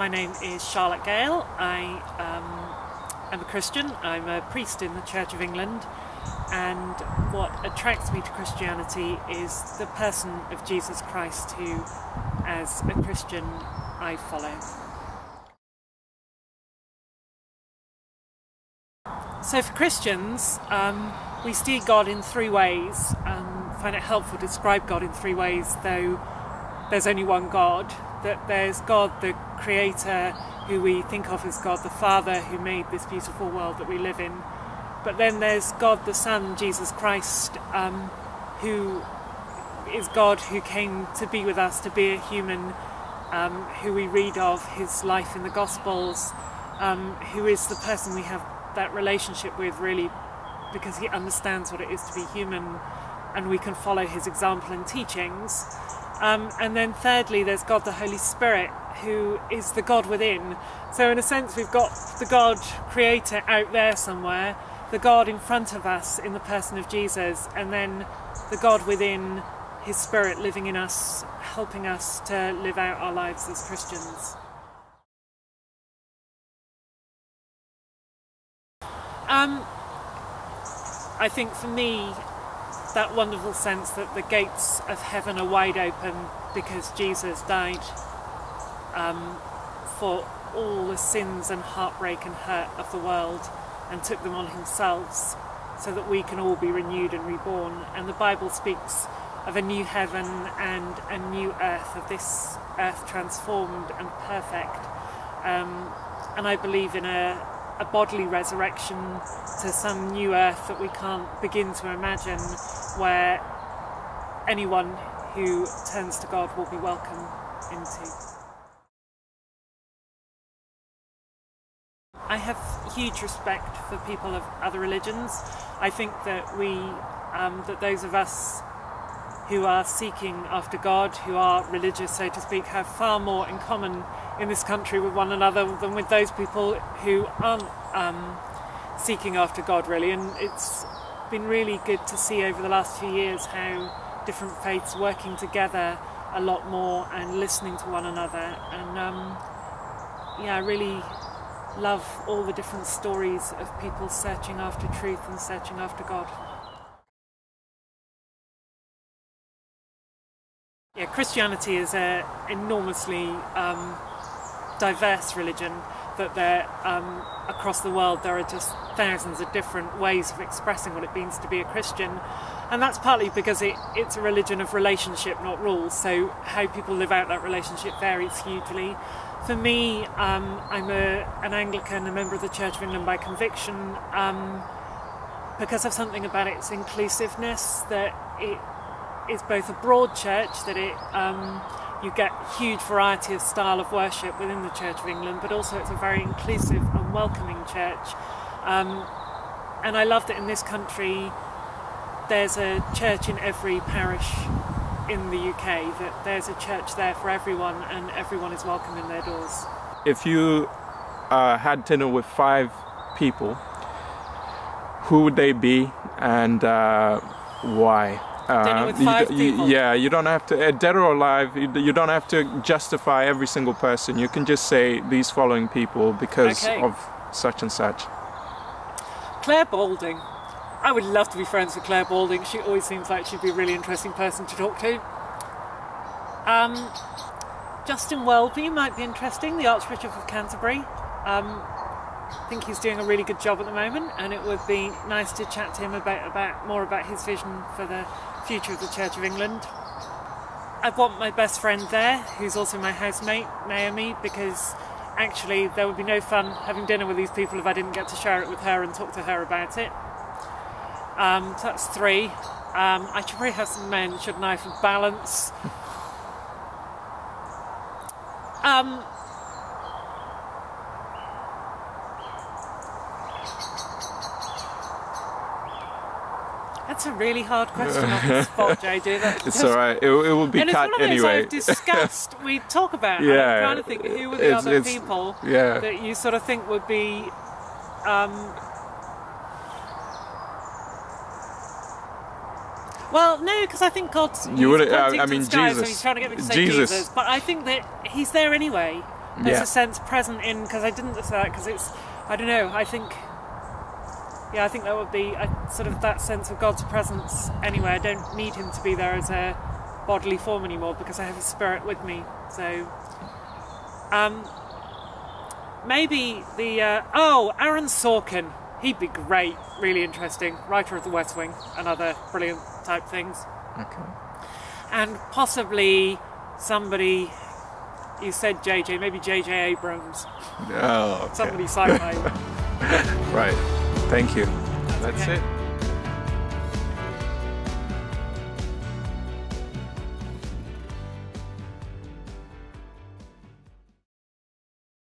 My name is Charlotte Gale. I am a Christian. I'm a priest in the Church of England, and what attracts me to Christianity is the person of Jesus Christ, who, as a Christian, I follow. So for Christians, we see God in three ways. Find it helpful to describe God in three ways, though there's only one God. That there's God the Creator, who we think of as God the Father, who made this beautiful world that we live in. But then there's God the Son, Jesus Christ, who is God who came to be with us, to be a human, who we read of his life in the Gospels, who is the person we have that relationship with, really, because he understands what it is to be human, and we can follow his example and teachings. And then thirdly, there's God the Holy Spirit, who is the God within. So in a sense, we've got the God Creator out there somewhere, the God in front of us in the person of Jesus, and then the God within, his Spirit living in us, helping us to live out our lives as Christians. I think for me, that wonderful sense that the gates of heaven are wide open because Jesus died for all the sins and heartbreak and hurt of the world and took them on himself so that we can all be renewed and reborn. And the Bible speaks of a new heaven and a new earth, of this earth transformed and perfect. And I believe in a bodily resurrection to some new earth that we can't begin to imagine, where anyone who turns to God will be welcome into. I have huge respect for people of other religions. I think that that those of us who are seeking after God, who are religious, so to speak, have far more in common in this country with one another than with those people who aren't seeking after God, really. And it's been really good to see over the last few years how different faiths working together a lot more and listening to one another. And yeah, I really love all the different stories of people searching after truth and searching after God. Yeah, Christianity is an enormously diverse religion, that there, across the world there are just thousands of different ways of expressing what it means to be a Christian. And that's partly because it's a religion of relationship, not rules, so how people live out that relationship varies hugely. For me, I'm an Anglican, a member of the Church of England by conviction, because of something about its inclusiveness, that it is both a broad church, that you get huge variety of style of worship within the Church of England, but also it's a very inclusive and welcoming church. And I love that in this country there's a church in every parish in the UK, that there's a church there for everyone and everyone is welcome in their doors. If you had dinner with 5 people, who would they be and why? Dinner with 5 people? Yeah, you don't have to, dead or alive, you don't have to justify every single person. You can just say these following people because of such and such. Claire Balding. I would love to be friends with Claire Balding. She always seems like she'd be a really interesting person to talk to. Justin Welby might be interesting, the Archbishop of Canterbury. I think he's doing a really good job at the moment, and it would be nice to chat to him about more about his vision for the future of the Church of England. I want my best friend there, who's also my housemate, Naomi, because actually there would be no fun having dinner with these people if I didn't get to share it with her and talk to her about it. So that's 3. I should probably have some men, shouldn't I, for balance. That's a really hard question on the spot, JJ. It's alright, it will be cut anyway. And it's one of those I've discussed, we talk about. Yeah, I'm trying to think who were the other people that you sort of think would be... Well, no, because I think God's... You would, I mean, Jesus. So he's trying to get me to say Jesus. But I think that he's there anyway. there's a sense present in, because I didn't say that because it's, I don't know, I think that would be sort of that sense of God's presence anyway. I don't need him to be there as a bodily form anymore because I have his spirit with me. So maybe the Aaron Sorkin, he'd be great, really interesting, writer of The West Wing and other brilliant type things. Okay. And possibly somebody, you said JJ, maybe JJ Abrams. Oh, okay. Somebody sci-fi. Right. Thank you. That's okay. it.